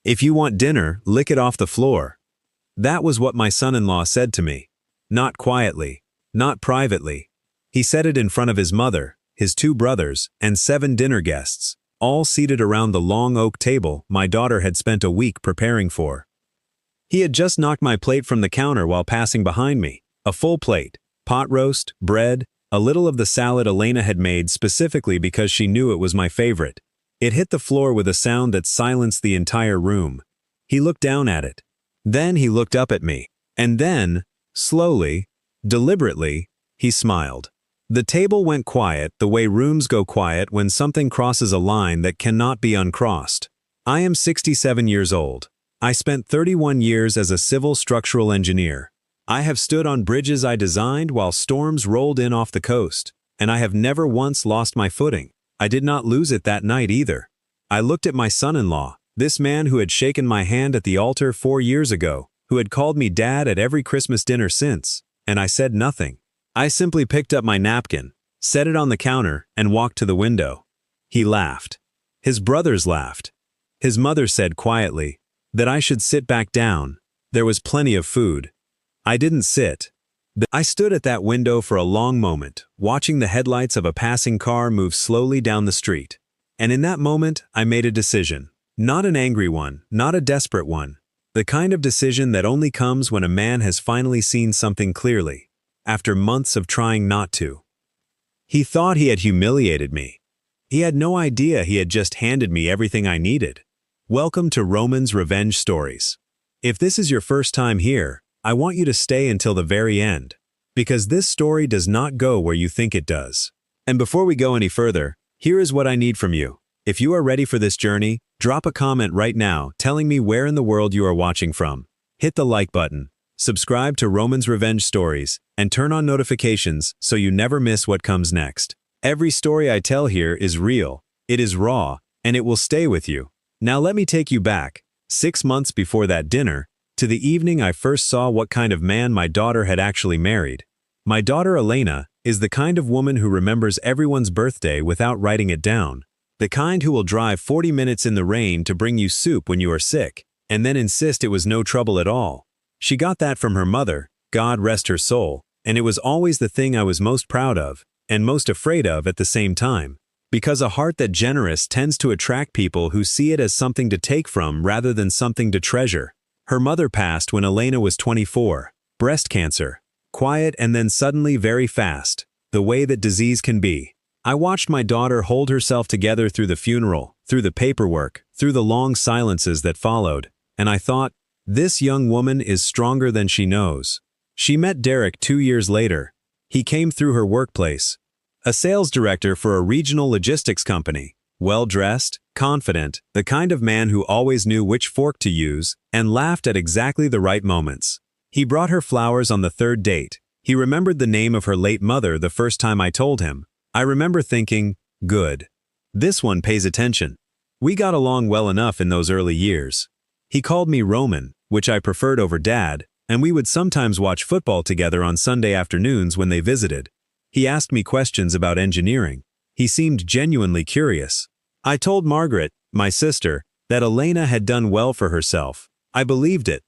If you want dinner, lick it off the floor. That was what my son-in-law said to me. Not quietly, not privately. He said it in front of his mother, his 2 brothers, and 7 dinner guests, all seated around the long oak table my daughter had spent a week preparing for. He had just knocked my plate from the counter while passing behind me, a full plate, pot roast, bread, a little of the salad Elena had made specifically because she knew it was my favorite. It hit the floor with a sound that silenced the entire room. He looked down at it. Then he looked up at me. And then, slowly, deliberately, he smiled. The table went quiet the way rooms go quiet when something crosses a line that cannot be uncrossed. I am 67 years old. I spent 31 years as a civil structural engineer. I have stood on bridges I designed while storms rolled in off the coast, and I have never once lost my footing. I did not lose it that night either. I looked at my son-in-law, this man who had shaken my hand at the altar 4 years ago, who had called me dad at every Christmas dinner since, and I said nothing. I simply picked up my napkin, set it on the counter, and walked to the window. He laughed. His brothers laughed. His mother said quietly that I should sit back down. There was plenty of food. I didn't sit. I stood at that window for a long moment, watching the headlights of a passing car move slowly down the street. And in that moment, I made a decision. Not an angry one, not a desperate one. The kind of decision that only comes when a man has finally seen something clearly, after months of trying not to. He thought he had humiliated me. He had no idea he had just handed me everything I needed. Welcome to Roman's Revenge Stories. If this is your first time here, I want you to stay until the very end, because this story does not go where you think it does. And before we go any further, here is what I need from you. If you are ready for this journey, drop a comment right now telling me where in the world you are watching from. Hit the like button, subscribe to Roman's Revenge Stories, and turn on notifications so you never miss what comes next. Every story I tell here is real, it is raw, and it will stay with you. Now let me take you back, 6 months before that dinner, to the evening I first saw what kind of man my daughter had actually married. My daughter Elena is the kind of woman who remembers everyone's birthday without writing it down. The kind who will drive 40 minutes in the rain to bring you soup when you are sick, and then insist it was no trouble at all. She got that from her mother, God rest her soul, and it was always the thing I was most proud of, and most afraid of at the same time. Because a heart that generous tends to attract people who see it as something to take from rather than something to treasure. Her mother passed when Elena was 24, breast cancer, quiet and then suddenly very fast, the way that disease can be. I watched my daughter hold herself together through the funeral, through the paperwork, through the long silences that followed, and I thought, this young woman is stronger than she knows. She met Derek 2 years later. He came through her workplace, a sales director for a regional logistics company, well-dressed, confident, the kind of man who always knew which fork to use and laughed at exactly the right moments. He brought her flowers on the 3rd date. He remembered the name of her late mother the first time I told him. I remember thinking, good. This one pays attention. We got along well enough in those early years. He called me Roman, which I preferred over Dad, and we would sometimes watch football together on Sunday afternoons when they visited. He asked me questions about engineering. He seemed genuinely curious. I told Margaret, my sister, that Elena had done well for herself. I believed it.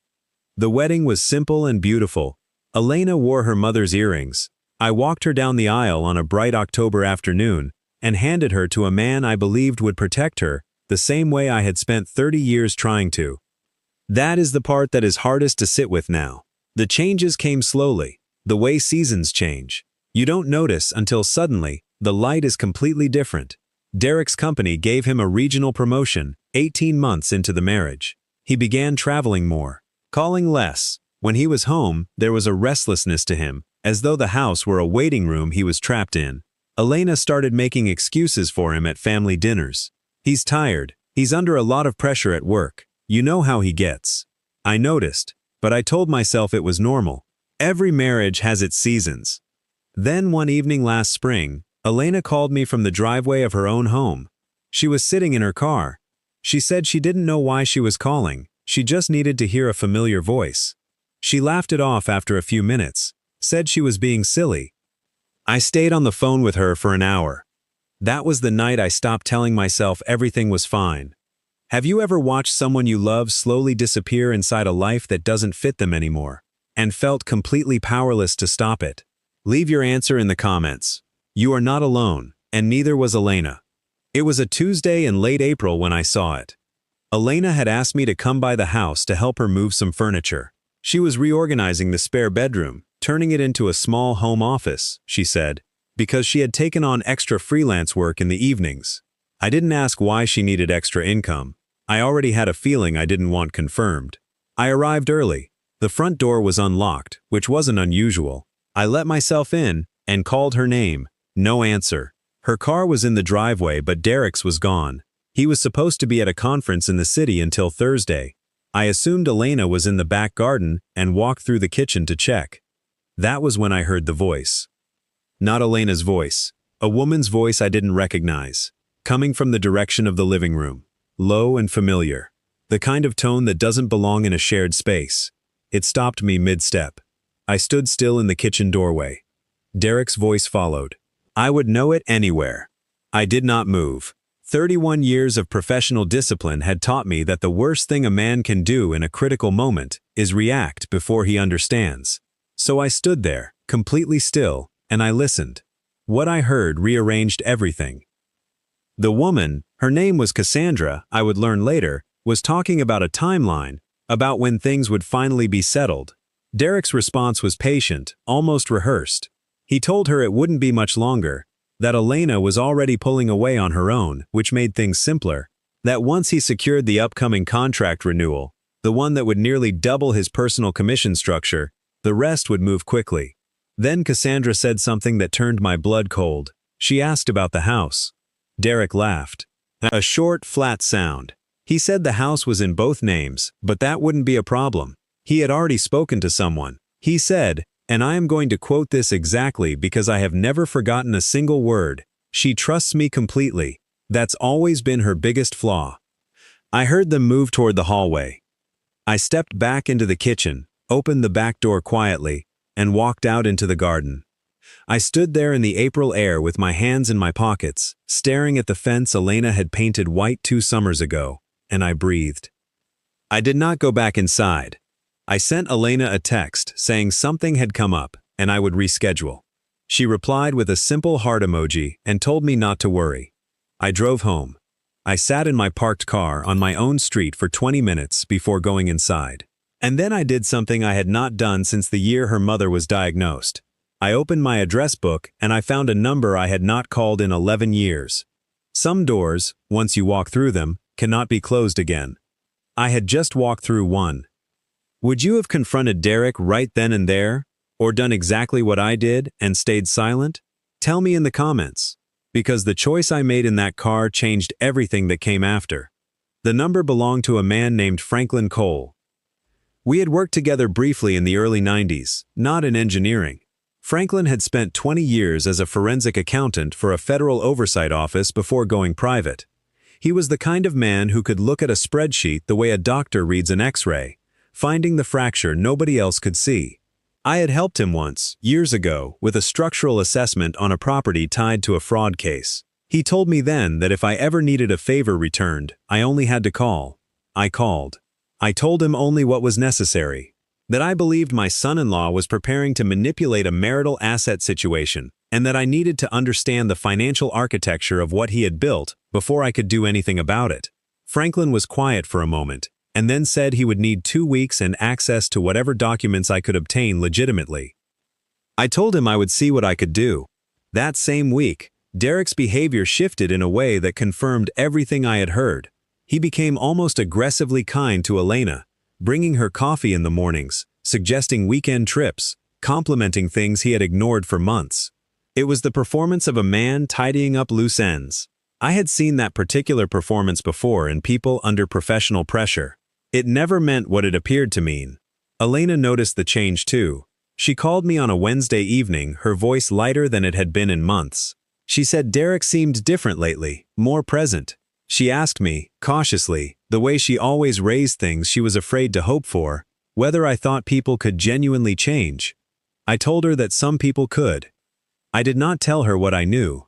The wedding was simple and beautiful. Elena wore her mother's earrings. I walked her down the aisle on a bright October afternoon and handed her to a man I believed would protect her the same way I had spent 30 years trying to. That is the part that is hardest to sit with now. The changes came slowly, the way seasons change. You don't notice until suddenly, the light is completely different. Derek's company gave him a regional promotion 18 months into the marriage. He began traveling more, calling less. When he was home, there was a restlessness to him, as though the house were a waiting room he was trapped in. Elena started making excuses for him at family dinners. He's tired. He's under a lot of pressure at work. You know how he gets. I noticed, but I told myself it was normal. Every marriage has its seasons. Then one evening last spring, Elena called me from the driveway of her own home. She was sitting in her car. She said she didn't know why she was calling. She just needed to hear a familiar voice. She laughed it off after a few minutes, said she was being silly. I stayed on the phone with her for an hour. That was the night I stopped telling myself everything was fine. Have you ever watched someone you love slowly disappear inside a life that doesn't fit them anymore, and felt completely powerless to stop it? Leave your answer in the comments. You are not alone, and neither was Elena. It was a Tuesday in late April when I saw it. Elena had asked me to come by the house to help her move some furniture. She was reorganizing the spare bedroom, turning it into a small home office, she said, because she had taken on extra freelance work in the evenings. I didn't ask why she needed extra income. I already had a feeling I didn't want confirmed. I arrived early. The front door was unlocked, which wasn't unusual. I let myself in and called her name. No answer. Her car was in the driveway, but Derek's was gone. He was supposed to be at a conference in the city until Thursday. I assumed Elena was in the back garden and walked through the kitchen to check. That was when I heard the voice. Not Elena's voice. A woman's voice I didn't recognize, coming from the direction of the living room. Low and familiar. The kind of tone that doesn't belong in a shared space. It stopped me mid-step. I stood still in the kitchen doorway. Derek's voice followed. I would know it anywhere. I did not move. 31 years of professional discipline had taught me that the worst thing a man can do in a critical moment is react before he understands. So I stood there, completely still, and I listened. What I heard rearranged everything. The woman, her name was Cassandra, I would learn later, was talking about a timeline, about when things would finally be settled. Derek's response was patient, almost rehearsed. He told her it wouldn't be much longer, that Elena was already pulling away on her own, which made things simpler, that once he secured the upcoming contract renewal, the one that would nearly double his personal commission structure, the rest would move quickly. Then Cassandra said something that turned my blood cold. She asked about the house. Derek laughed. A short, flat sound. He said the house was in both names, but that wouldn't be a problem. He had already spoken to someone. He said, and I am going to quote this exactly because I have never forgotten a single word, "She trusts me completely." That's always been her biggest flaw. I heard them move toward the hallway. I stepped back into the kitchen, opened the back door quietly, and walked out into the garden. I stood there in the April air with my hands in my pockets, staring at the fence Elena had painted white 2 summers ago, and I breathed. I did not go back inside. I sent Elena a text saying something had come up and I would reschedule. She replied with a simple heart emoji and told me not to worry. I drove home. I sat in my parked car on my own street for 20 minutes before going inside. And then I did something I had not done since the year her mother was diagnosed. I opened my address book and I found a number I had not called in 11 years. Some doors, once you walk through them, cannot be closed again. I had just walked through one. Would you have confronted Derek right then and there, or done exactly what I did and stayed silent? Tell me in the comments, because the choice I made in that car changed everything that came after. The number belonged to a man named Franklin Cole. We had worked together briefly in the early 90s, not in engineering. Franklin had spent 20 years as a forensic accountant for a federal oversight office before going private. He was the kind of man who could look at a spreadsheet the way a doctor reads an X-ray, finding the fracture nobody else could see. I had helped him once, years ago, with a structural assessment on a property tied to a fraud case. He told me then that if I ever needed a favor returned, I only had to call. I called. I told him only what was necessary. That I believed my son-in-law was preparing to manipulate a marital asset situation, and that I needed to understand the financial architecture of what he had built before I could do anything about it. Franklin was quiet for a moment, and then said he would need 2 weeks and access to whatever documents I could obtain legitimately. I told him I would see what I could do. That same week, Derek's behavior shifted in a way that confirmed everything I had heard. He became almost aggressively kind to Elena, bringing her coffee in the mornings, suggesting weekend trips, complimenting things he had ignored for months. It was the performance of a man tidying up loose ends. I had seen that particular performance before in people under professional pressure. It never meant what it appeared to mean. Elena noticed the change too. She called me on a Wednesday evening, her voice lighter than it had been in months. She said Derek seemed different lately, more present. She asked me, cautiously, the way she always raised things she was afraid to hope for, whether I thought people could genuinely change. I told her that some people could. I did not tell her what I knew.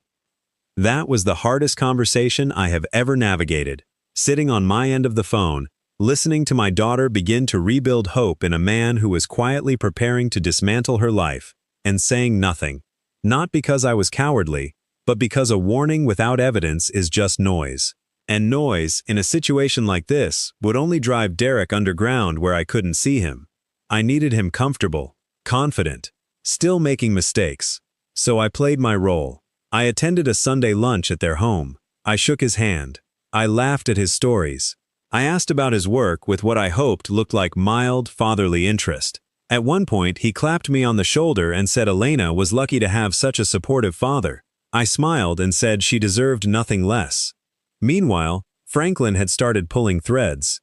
That was the hardest conversation I have ever navigated. sitting on my end of the phone, listening to my daughter begin to rebuild hope in a man who was quietly preparing to dismantle her life, and saying nothing. Not because I was cowardly, but because a warning without evidence is just noise. And noise, in a situation like this, would only drive Derek underground where I couldn't see him. I needed him comfortable, confident, still making mistakes. So I played my role. I attended a Sunday lunch at their home. I shook his hand. I laughed at his stories. I asked about his work with what I hoped looked like mild, fatherly interest. At one point, he clapped me on the shoulder and said Elena was lucky to have such a supportive father. I smiled and said she deserved nothing less. Meanwhile, Franklin had started pulling threads.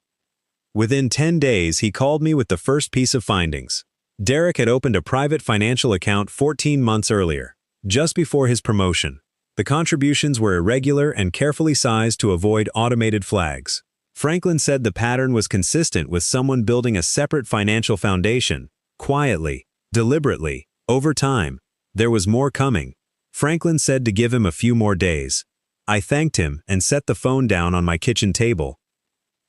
Within 10 days, he called me with the first piece of findings. Derek had opened a private financial account 14 months earlier, just before his promotion. The contributions were irregular and carefully sized to avoid automated flags. Franklin said the pattern was consistent with someone building a separate financial foundation, quietly, deliberately, over time. There was more coming. Franklin said to give him a few more days. I thanked him and set the phone down on my kitchen table.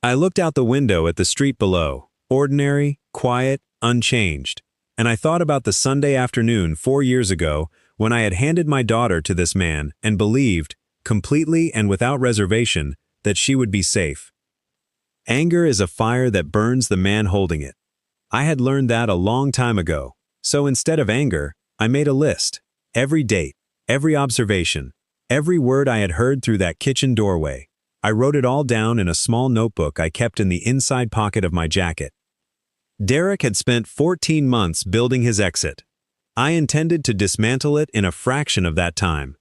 I looked out the window at the street below, ordinary, quiet, unchanged, and I thought about the Sunday afternoon 4 years ago when I had handed my daughter to this man and believed, completely and without reservation, that she would be safe. Anger is a fire that burns the man holding it. I had learned that a long time ago, so instead of anger, I made a list. Every date, every observation, every word I had heard through that kitchen doorway. I wrote it all down in a small notebook I kept in the inside pocket of my jacket. Derek had spent 14 months building his exit. I intended to dismantle it in a fraction of that time.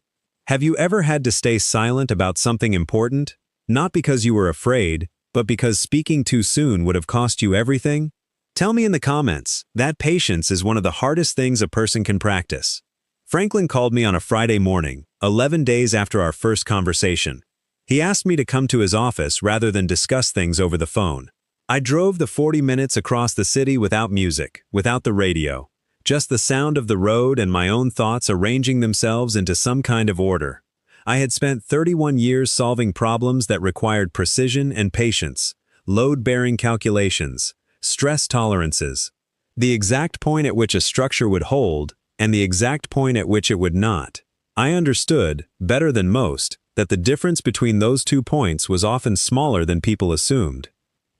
Have you ever had to stay silent about something important? Not because you were afraid, but because speaking too soon would have cost you everything? Tell me in the comments. That patience is one of the hardest things a person can practice. Franklin called me on a Friday morning, 11 days after our first conversation. He asked me to come to his office rather than discuss things over the phone. I drove the 40 minutes across the city without music, without the radio, just the sound of the road and my own thoughts arranging themselves into some kind of order. I had spent 31 years solving problems that required precision and patience, load-bearing calculations, stress tolerances, the exact point at which a structure would hold, and the exact point at which it would not. I understood, better than most, that the difference between those 2 points was often smaller than people assumed.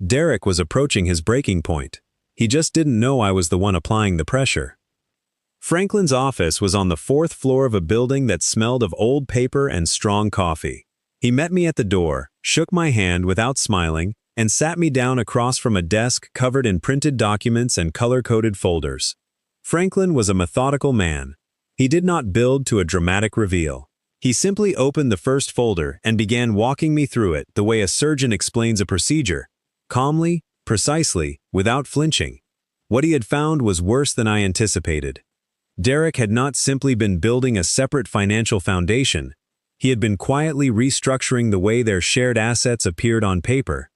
Derek was approaching his breaking point. He just didn't know I was the one applying the pressure. Franklin's office was on the 4th floor of a building that smelled of old paper and strong coffee. He met me at the door, shook my hand without smiling, and sat me down across from a desk covered in printed documents and color-coded folders. Franklin was a methodical man. He did not build to a dramatic reveal. He simply opened the first folder and began walking me through it the way a surgeon explains a procedure, calmly, precisely, without flinching. What he had found was worse than I anticipated. Derek had not simply been building a separate financial foundation. He had been quietly restructuring the way their shared assets appeared on paper.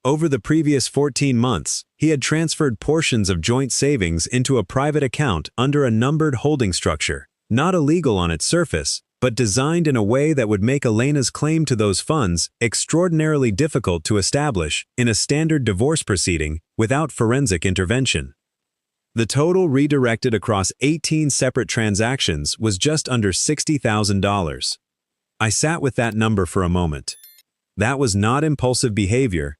Over the previous 14 months, he had transferred portions of joint savings into a private account under a numbered holding structure, not illegal on its surface, but designed in a way that would make Elena's claim to those funds extraordinarily difficult to establish in a standard divorce proceeding without forensic intervention. The total redirected across 18 separate transactions was just under $60,000. I sat with that number for a moment. That was not impulsive behavior.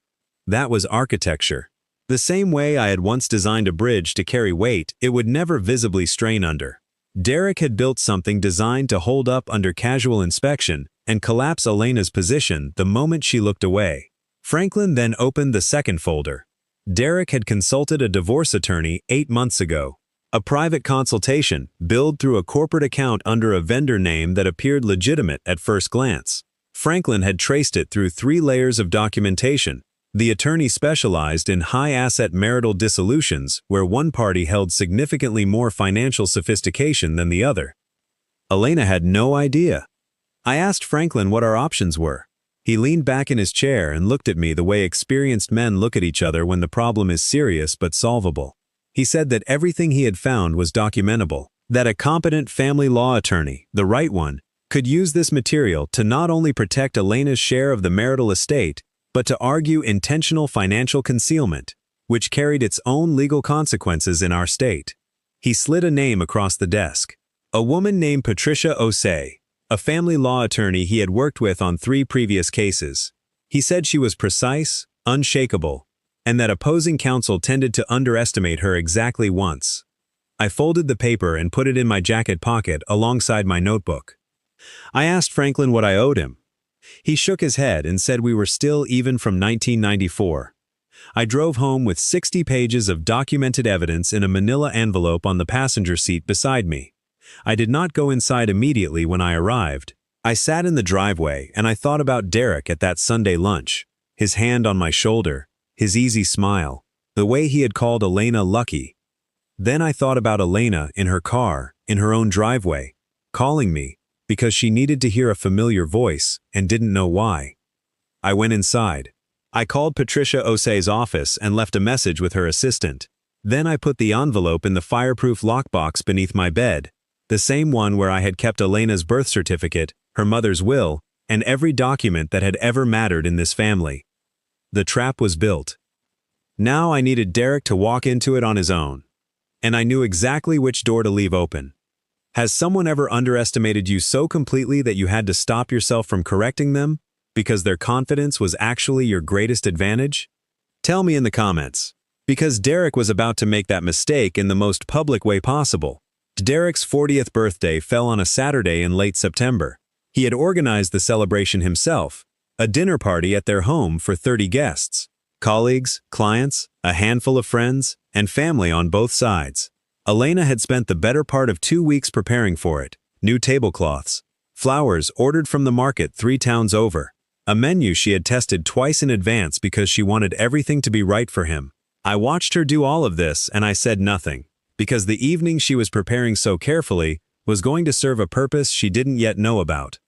That was architecture. The same way I had once designed a bridge to carry weight it would never visibly strain under. Derek had built something designed to hold up under casual inspection and collapse Elena's position the moment she looked away. Franklin then opened the second folder. Derek had consulted a divorce attorney 8 months ago. A private consultation, billed through a corporate account under a vendor name that appeared legitimate at first glance. Franklin had traced it through 3 layers of documentation. The attorney specialized in high-asset marital dissolutions where one party held significantly more financial sophistication than the other. Elena had no idea. I asked Franklin what our options were. He leaned back in his chair and looked at me the way experienced men look at each other when the problem is serious but solvable. He said that everything he had found was documentable, that a competent family law attorney, the right one, could use this material to not only protect Elena's share of the marital estate, but to argue intentional financial concealment, which carried its own legal consequences in our state. He slid a name across the desk. A woman named Patricia Osei, a family law attorney he had worked with on 3 previous cases. He said she was precise, unshakable, and that opposing counsel tended to underestimate her exactly once. I folded the paper and put it in my jacket pocket alongside my notebook. I asked Franklin what I owed him. He shook his head and said we were still even from 1994. I drove home with 60 pages of documented evidence in a manila envelope on the passenger seat beside me. I did not go inside immediately when I arrived. I sat in the driveway and I thought about Derek at that Sunday lunch, his hand on my shoulder, his easy smile, the way he had called Elena lucky. Then I thought about Elena in her car, in her own driveway, calling me because she needed to hear a familiar voice and didn't know why. I went inside. I called Patricia Osei's office and left a message with her assistant. Then I put the envelope in the fireproof lockbox beneath my bed, the same one where I had kept Elena's birth certificate, her mother's will, and every document that had ever mattered in this family. The trap was built. Now I needed Derek to walk into it on his own. And I knew exactly which door to leave open. Has someone ever underestimated you so completely that you had to stop yourself from correcting them because their confidence was actually your greatest advantage? Tell me in the comments. Because Derek was about to make that mistake in the most public way possible. Derek's 40th birthday fell on a Saturday in late September. He had organized the celebration himself, a dinner party at their home for 30 guests, colleagues, clients, a handful of friends, and family on both sides. Elena had spent the better part of 2 weeks preparing for it. New tablecloths, flowers ordered from the market 3 towns over, a menu she had tested twice in advance because she wanted everything to be right for him. I watched her do all of this and I said nothing, because the evening she was preparing so carefully was going to serve a purpose she didn't yet know about.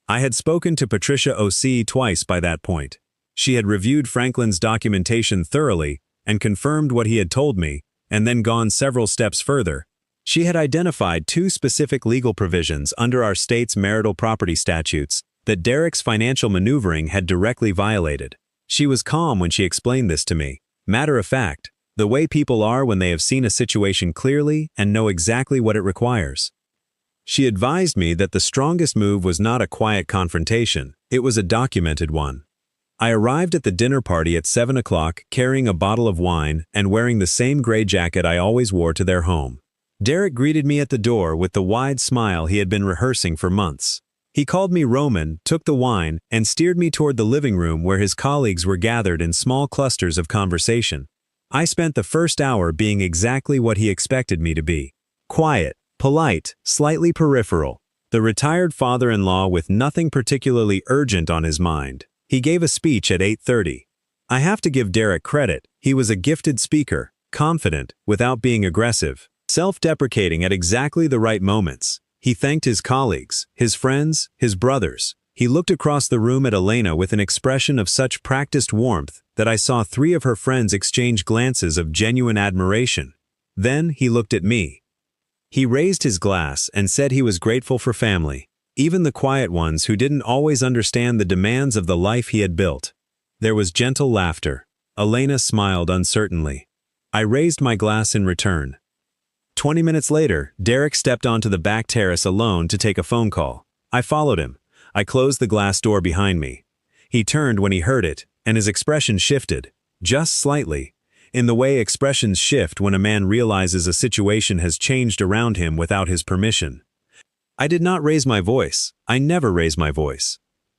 I had spoken to Patricia Osei twice by that point. She had reviewed Franklin's documentation thoroughly and confirmed what he had told me, and then gone several steps further. She had identified 2 specific legal provisions under our state's marital property statutes that Derek's financial maneuvering had directly violated. She was calm when she explained this to me. Matter of fact, the way people are when they have seen a situation clearly and know exactly what it requires. She advised me that the strongest move was not a quiet confrontation, it was a documented one. I arrived at the dinner party at 7 o'clock carrying a bottle of wine and wearing the same gray jacket I always wore to their home. Derek greeted me at the door with the wide smile he had been rehearsing for months. He called me Roman, took the wine, and steered me toward the living room where his colleagues were gathered in small clusters of conversation. I spent the first hour being exactly what he expected me to be. Quiet, polite, slightly peripheral. The retired father-in-law with nothing particularly urgent on his mind. He gave a speech at 8:30. I have to give Derek credit. He was a gifted speaker, confident, without being aggressive, self-deprecating at exactly the right moments. He thanked his colleagues, his friends, his brothers. He looked across the room at Elena with an expression of such practiced warmth that I saw 3 of her friends exchange glances of genuine admiration. Then he looked at me. He raised his glass and said he was grateful for family. Even the quiet ones who didn't always understand the demands of the life he had built. There was gentle laughter. Elena smiled uncertainly. I raised my glass in return. 20 minutes later, Derek stepped onto the back terrace alone to take a phone call. I followed him. I closed the glass door behind me. He turned when he heard it, and his expression shifted, just slightly, in the way expressions shift when a man realizes a situation has changed around him without his permission. I did not raise my voice. I never raise my voice.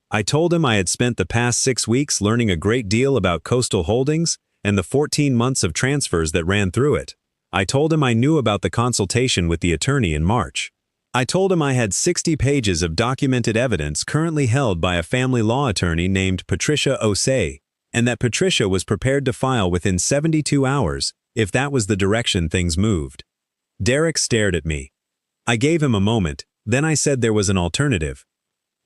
I told him I had spent the past 6 weeks learning a great deal about Coastal Holdings and the 14 months of transfers that ran through it. I told him I knew about the consultation with the attorney in March. I told him I had 60 pages of documented evidence currently held by a family law attorney named Patricia Osei, and that Patricia was prepared to file within 72 hours if that was the direction things moved. Derek stared at me. I gave him a moment, then I said there was an alternative.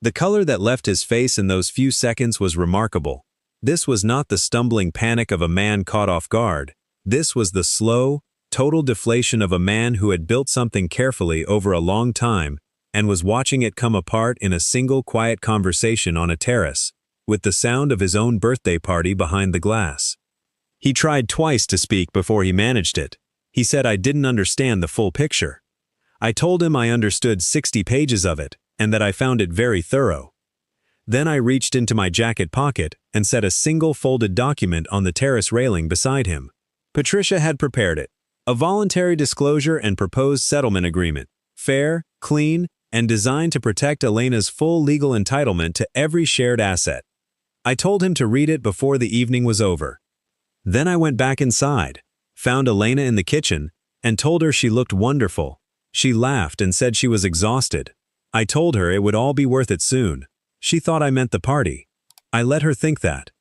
The color that left his face in those few seconds was remarkable. This was not the stumbling panic of a man caught off guard. This was the slow, total deflation of a man who had built something carefully over a long time and was watching it come apart in a single quiet conversation on a terrace. with the sound of his own birthday party behind the glass. He tried twice to speak before he managed it. He said I didn't understand the full picture. I told him I understood 60 pages of it, and that I found it very thorough. Then I reached into my jacket pocket and set a single folded document on the terrace railing beside him. Patricia had prepared it. A voluntary disclosure and proposed settlement agreement. Fair, clean, and designed to protect Elena's full legal entitlement to every shared asset. I told him to read it before the evening was over. Then I went back inside, found Elena in the kitchen, and told her she looked wonderful. She laughed and said she was exhausted. I told her it would all be worth it soon. She thought I meant the party. I let her think that.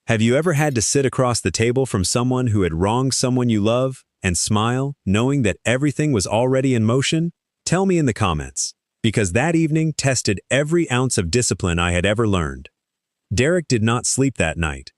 Have you ever had to sit across the table from someone who had wronged someone you love and smile, knowing that everything was already in motion? Tell me in the comments, because that evening tested every ounce of discipline I had ever learned. Derek did not sleep that night.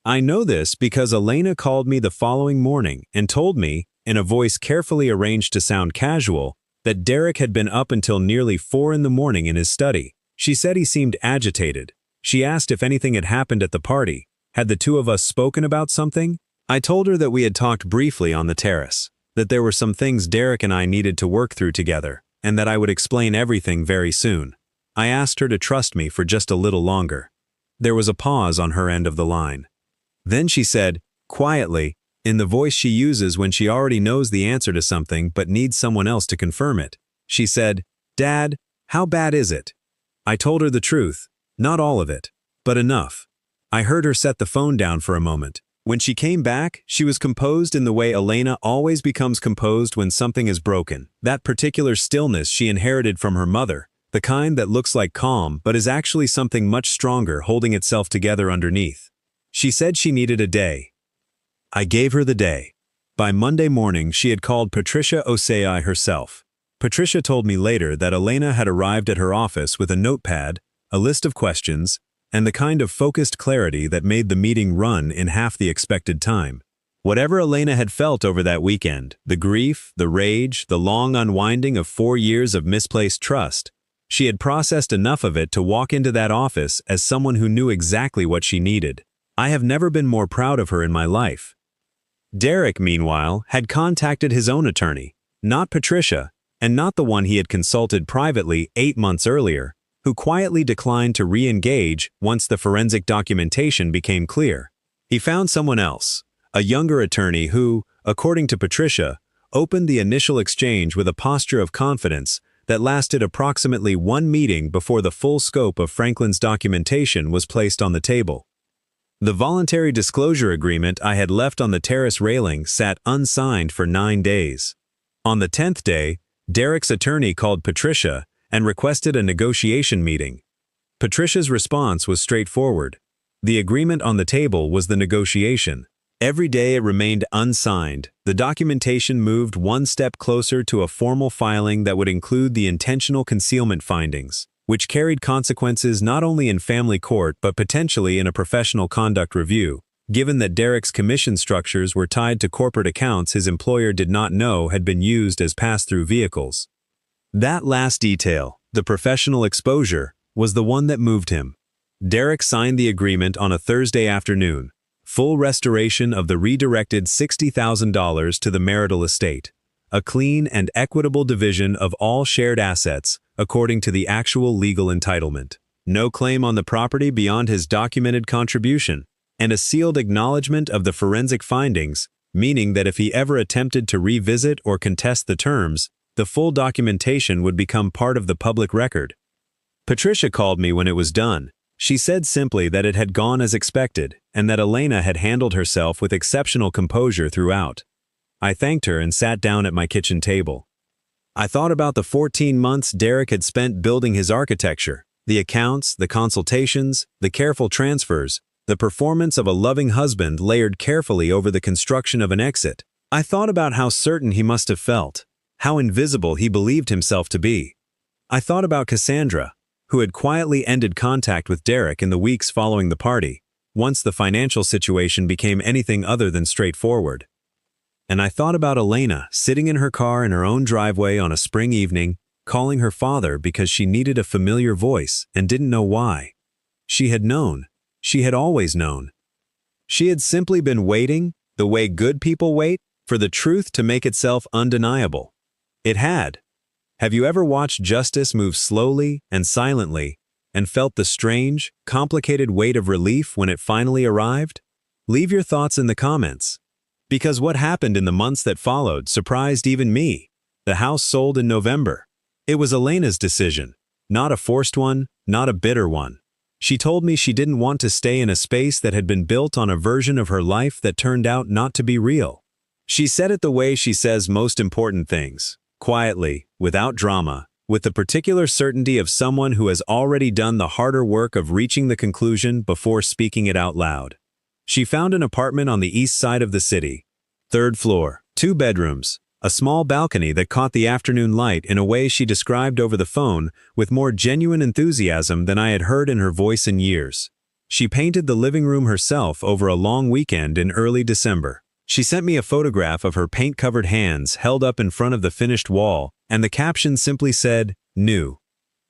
I know this because Elena called me the following morning and told me, in a voice carefully arranged to sound casual, that Derek had been up until nearly 4 in the morning in his study. She said he seemed agitated. She asked if anything had happened at the party. Had the two of us spoken about something? I told her that we had talked briefly on the terrace, that there were some things Derek and I needed to work through together, and that I would explain everything very soon. I asked her to trust me for just a little longer. There was a pause on her end of the line. Then she said, quietly, in the voice she uses when she already knows the answer to something but needs someone else to confirm it. She said, "Dad, how bad is it?" I told her the truth, not all of it, but enough. I heard her set the phone down for a moment. When she came back, she was composed in the way Elena always becomes composed when something is broken. That particular stillness she inherited from her mother, the kind that looks like calm but is actually something much stronger holding itself together underneath. She said she needed a day. I gave her the day. By Monday morning, she had called Patricia Osei herself. Patricia told me later that Elena had arrived at her office with a notepad, a list of questions, and the kind of focused clarity that made the meeting run in half the expected time. Whatever Elena had felt over that weekend, the grief, the rage, the long unwinding of 4 years of misplaced trust, she had processed enough of it to walk into that office as someone who knew exactly what she needed. I have never been more proud of her in my life. Derek, meanwhile, had contacted his own attorney, not Patricia, and not the one he had consulted privately 8 months earlier, who quietly declined to re-engage once the forensic documentation became clear. He found someone else, a younger attorney who, according to Patricia, opened the initial exchange with a posture of confidence that lasted approximately 1 meeting before the full scope of Franklin's documentation was placed on the table. The voluntary disclosure agreement I had left on the terrace railing sat unsigned for 9 days. On the 10th day, Derek's attorney called Patricia and requested a negotiation meeting. Patricia's response was straightforward. The agreement on the table was the negotiation. Every day it remained unsigned. The documentation moved 1 step closer to a formal filing that would include the intentional concealment findings, which carried consequences not only in family court but potentially in a professional conduct review, given that Derek's commission structures were tied to corporate accounts his employer did not know had been used as pass-through vehicles. That last detail, the professional exposure, was the one that moved him. Derek signed the agreement on a Thursday afternoon, full restoration of the redirected $60,000 to the marital estate, a clean and equitable division of all shared assets according to the actual legal entitlement, no claim on the property beyond his documented contribution, and a sealed acknowledgement of the forensic findings, meaning that if he ever attempted to revisit or contest the terms, the full documentation would become part of the public record. Patricia called me when it was done. She said simply that it had gone as expected and that Elena had handled herself with exceptional composure throughout. I thanked her and sat down at my kitchen table. I thought about the 14 months Derek had spent building his architecture, the accounts, the consultations, the careful transfers, the performance of a loving husband layered carefully over the construction of an exit. I thought about how certain he must have felt, how invisible he believed himself to be. I thought about Cassandra, who had quietly ended contact with Derek in the weeks following the party, once the financial situation became anything other than straightforward. And I thought about Elena sitting in her car in her own driveway on a spring evening, calling her father because she needed a familiar voice and didn't know why. she had known. She had always known. She had simply been waiting, the way good people wait, for the truth to make itself undeniable. It had. Have you ever watched justice move slowly and silently, and felt the strange, complicated weight of relief when it finally arrived? Leave your thoughts in the comments. Because what happened in the months that followed surprised even me. The house sold in November. It was Elena's decision, not a forced one, not a bitter one. She told me she didn't want to stay in a space that had been built on a version of her life that turned out not to be real. She said it the way she says most important things, quietly, without drama, with the particular certainty of someone who has already done the harder work of reaching the conclusion before speaking it out loud. She found an apartment on the east side of the city. 3rd floor, 2 bedrooms, a small balcony that caught the afternoon light in a way she described over the phone with more genuine enthusiasm than I had heard in her voice in years. She painted the living room herself over a long weekend in early December. She sent me a photograph of her paint-covered hands held up in front of the finished wall, and the caption simply said, "New."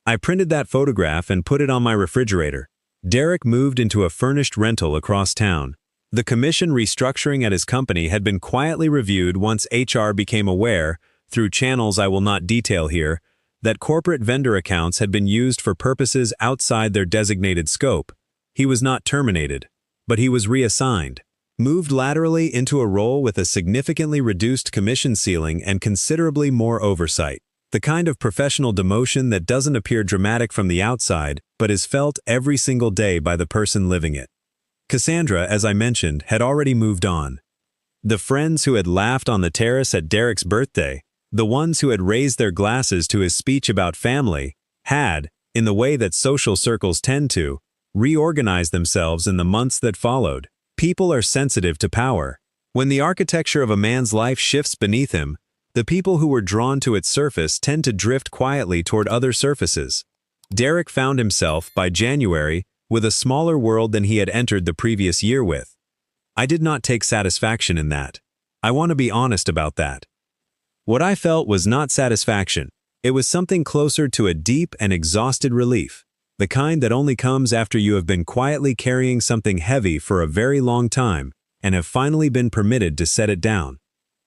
I printed that photograph and put it on my refrigerator. Derek moved into a furnished rental across town. The commission restructuring at his company had been quietly reviewed once HR became aware, through channels I will not detail here, that corporate vendor accounts had been used for purposes outside their designated scope. He was not terminated, but he was reassigned. Moved laterally into a role with a significantly reduced commission ceiling and considerably more oversight. The kind of professional demotion that doesn't appear dramatic from the outside, but is felt every single day by the person living it. Cassandra, as I mentioned, had already moved on. The friends who had laughed on the terrace at Derek's birthday, the ones who had raised their glasses to his speech about family, had, in the way that social circles tend to, reorganized themselves in the months that followed. People are sensitive to power. When the architecture of a man's life shifts beneath him, the people who were drawn to its surface tend to drift quietly toward other surfaces. Derek found himself, by January, with a smaller world than he had entered the previous year with. I did not take satisfaction in that. I want to be honest about that. What I felt was not satisfaction. It was something closer to a deep and exhausted relief, the kind that only comes after you have been quietly carrying something heavy for a very long time and have finally been permitted to set it down.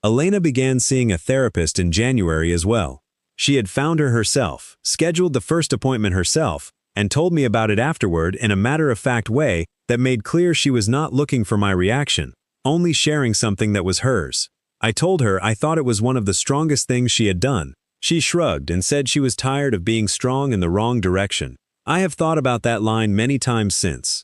Elena began seeing a therapist in January as well. She had found her herself, scheduled the first appointment herself, and told me about it afterward in a matter-of-fact way that made clear she was not looking for my reaction, only sharing something that was hers. I told her I thought it was one of the strongest things she had done. She shrugged and said she was tired of being strong in the wrong direction. I have thought about that line many times since.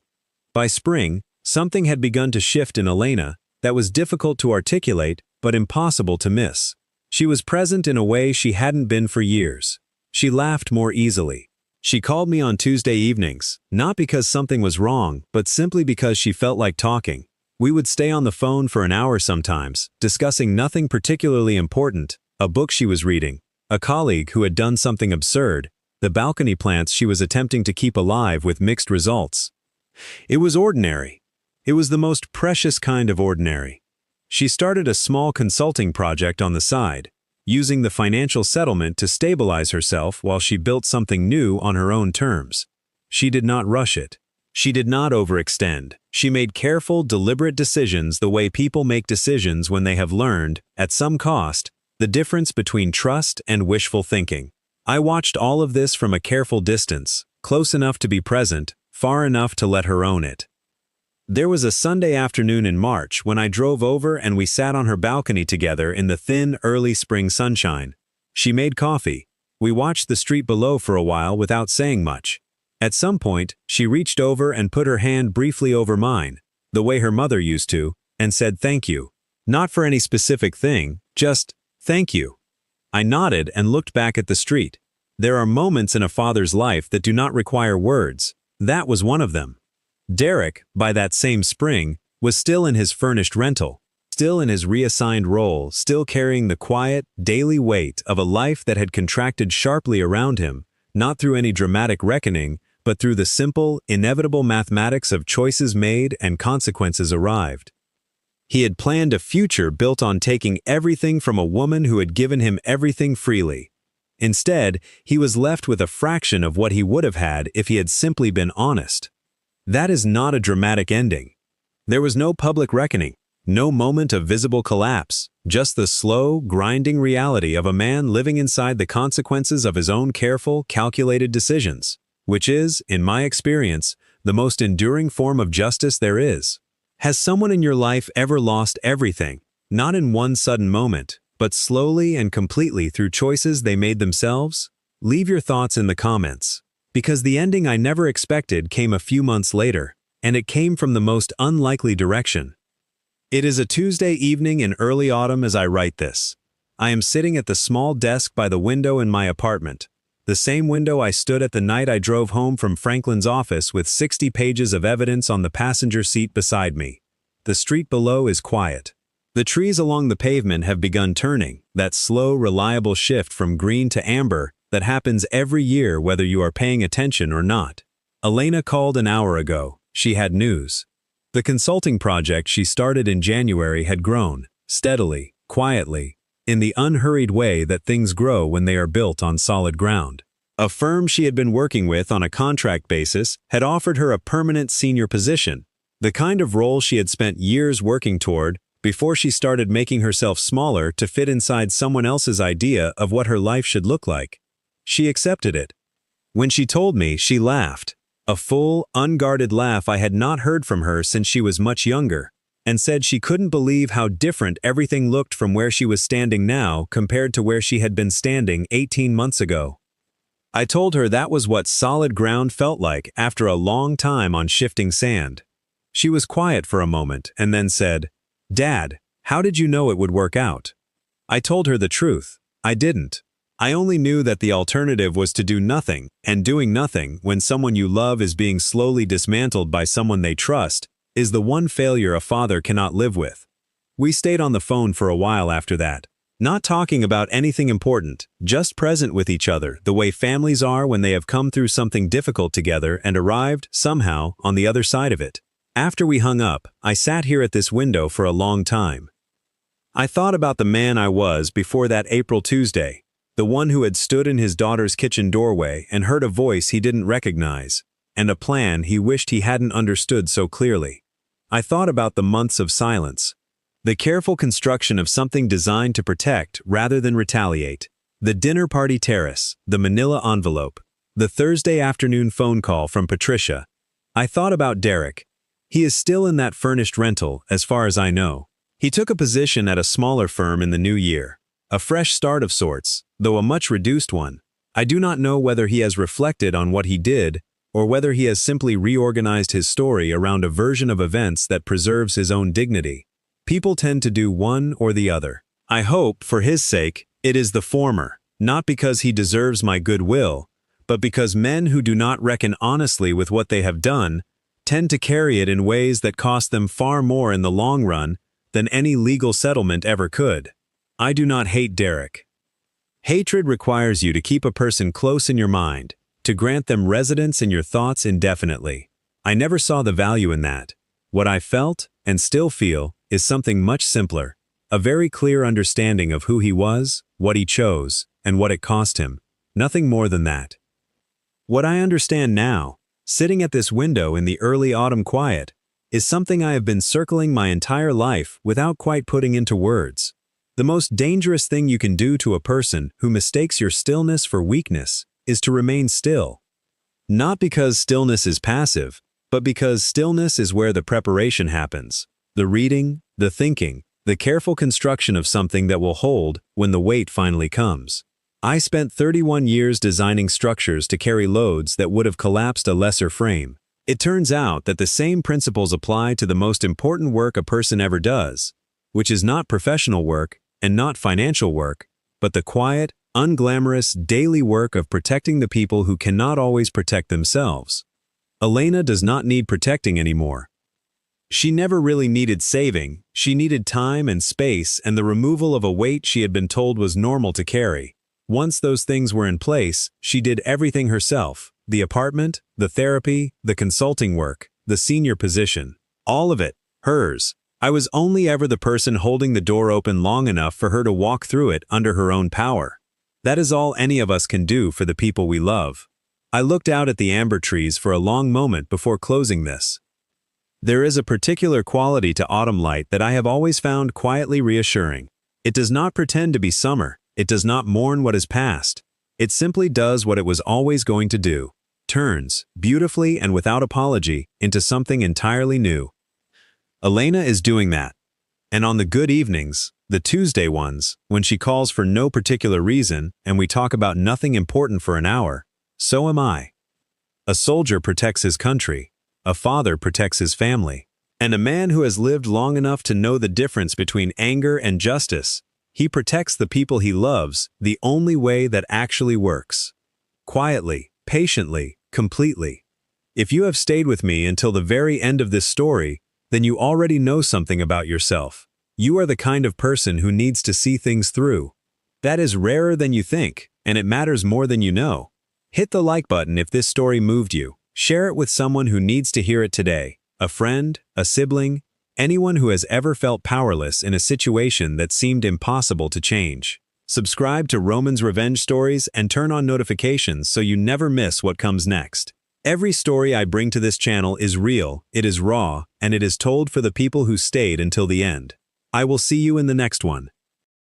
By spring, something had begun to shift in Elena that was difficult to articulate but impossible to miss. She was present in a way she hadn't been for years. She laughed more easily. She called me on Tuesday evenings, not because something was wrong, but simply because she felt like talking. We would stay on the phone for an hour sometimes, discussing nothing particularly important, a book she was reading, a colleague who had done something absurd, the balcony plants she was attempting to keep alive with mixed results. It was ordinary. It was the most precious kind of ordinary. She started a small consulting project on the side, using the financial settlement to stabilize herself while she built something new on her own terms. She did not rush it. She did not overextend. She made careful, deliberate decisions the way people make decisions when they have learned, at some cost, the difference between trust and wishful thinking. I watched all of this from a careful distance, close enough to be present, far enough to let her own it. There was a Sunday afternoon in March when I drove over and we sat on her balcony together in the thin, early spring sunshine. She made coffee. We watched the street below for a while without saying much. At some point, she reached over and put her hand briefly over mine, the way her mother used to, and said thank you. Not for any specific thing, just thank you. I nodded and looked back at the street. There are moments in a father's life that do not require words. That was one of them. Derek, by that same spring, was still in his furnished rental, still in his reassigned role, still carrying the quiet, daily weight of a life that had contracted sharply around him, not through any dramatic reckoning, but through the simple, inevitable mathematics of choices made and consequences arrived. He had planned a future built on taking everything from a woman who had given him everything freely. Instead, he was left with a fraction of what he would have had if he had simply been honest. That is not a dramatic ending. There was no public reckoning, no moment of visible collapse, just the slow, grinding reality of a man living inside the consequences of his own careful, calculated decisions, which is, in my experience, the most enduring form of justice there is. Has someone in your life ever lost everything, not in one sudden moment, but slowly and completely through choices they made themselves? Leave your thoughts in the comments, because the ending I never expected came a few months later, and it came from the most unlikely direction. It is a Tuesday evening in early autumn as I write this. I am sitting at the small desk by the window in my apartment, the same window I stood at the night I drove home from Franklin's office with 60 pages of evidence on the passenger seat beside me. The street below is quiet. The trees along the pavement have begun turning, that slow, reliable shift from green to amber that happens every year whether you are paying attention or not. Elena called an hour ago. She had news. The consulting project she started in January had grown, steadily, quietly, in the unhurried way that things grow when they are built on solid ground. A firm she had been working with on a contract basis had offered her a permanent senior position, the kind of role she had spent years working toward before she started making herself smaller to fit inside someone else's idea of what her life should look like. She accepted it. When she told me, she laughed. A full, unguarded laugh I had not heard from her since she was much younger, and said she couldn't believe how different everything looked from where she was standing now compared to where she had been standing 18 months ago. I told her that was what solid ground felt like after a long time on shifting sand. She was quiet for a moment and then said, "Dad, how did you know it would work out?" I told her the truth. I didn't. I only knew that the alternative was to do nothing, and doing nothing when someone you love is being slowly dismantled by someone they trust is the one failure a father cannot live with. We stayed on the phone for a while after that, not talking about anything important, just present with each other the way families are when they have come through something difficult together and arrived, somehow, on the other side of it. After we hung up, I sat here at this window for a long time. I thought about the man I was before that April Tuesday, the one who had stood in his daughter's kitchen doorway and heard a voice he didn't recognize, and a plan he wished he hadn't understood so clearly. I thought about the months of silence, the careful construction of something designed to protect rather than retaliate, the dinner party terrace, the manila envelope, the Thursday afternoon phone call from Patricia. I thought about Derek. He is still in that furnished rental, as far as I know. He took a position at a smaller firm in the new year. A fresh start of sorts, though a much reduced one. I do not know whether he has reflected on what he did, or whether he has simply reorganized his story around a version of events that preserves his own dignity. People tend to do one or the other. I hope, for his sake, it is the former, not because he deserves my goodwill, but because men who do not reckon honestly with what they have done tend to carry it in ways that cost them far more in the long run than any legal settlement ever could. I do not hate Derek. Hatred requires you to keep a person close in your mind, to grant them residence in your thoughts indefinitely. I never saw the value in that. What I felt, and still feel, is something much simpler, a very clear understanding of who he was, what he chose, and what it cost him. Nothing more than that. What I understand now, sitting at this window in the early autumn quiet, is something I have been circling my entire life without quite putting into words. The most dangerous thing you can do to a person who mistakes your stillness for weakness is to remain still. Not because stillness is passive, but because stillness is where the preparation happens. The reading, the thinking, the careful construction of something that will hold when the weight finally comes. I spent 31 years designing structures to carry loads that would have collapsed a lesser frame. It turns out that the same principles apply to the most important work a person ever does, which is not professional work and not financial work, but the quiet, unglamorous, daily work of protecting the people who cannot always protect themselves. Elena does not need protecting anymore. She never really needed saving. She needed time and space and the removal of a weight she had been told was normal to carry. Once those things were in place, she did everything herself. The apartment, the therapy, the consulting work, the senior position. All of it, hers. I was only ever the person holding the door open long enough for her to walk through it under her own power. That is all any of us can do for the people we love. I looked out at the amber trees for a long moment before closing this. There is a particular quality to autumn light that I have always found quietly reassuring. It does not pretend to be summer. It does not mourn what is past. It simply does what it was always going to do. Turns, beautifully and without apology, into something entirely new. Elena is doing that. And on the good evenings, the Tuesday ones, when she calls for no particular reason and we talk about nothing important for an hour, so am I. A soldier protects his country. A father protects his family. And a man who has lived long enough to know the difference between anger and justice, he protects the people he loves the only way that actually works. Quietly, patiently, completely. If you have stayed with me until the very end of this story, then you already know something about yourself. You are the kind of person who needs to see things through. That is rarer than you think, and it matters more than you know. Hit the like button if this story moved you. Share it with someone who needs to hear it today. A friend, a sibling, anyone who has ever felt powerless in a situation that seemed impossible to change. Subscribe to Roman's Revenge Stories and turn on notifications so you never miss what comes next. Every story I bring to this channel is real, it is raw, and it is told for the people who stayed until the end. I will see you in the next one.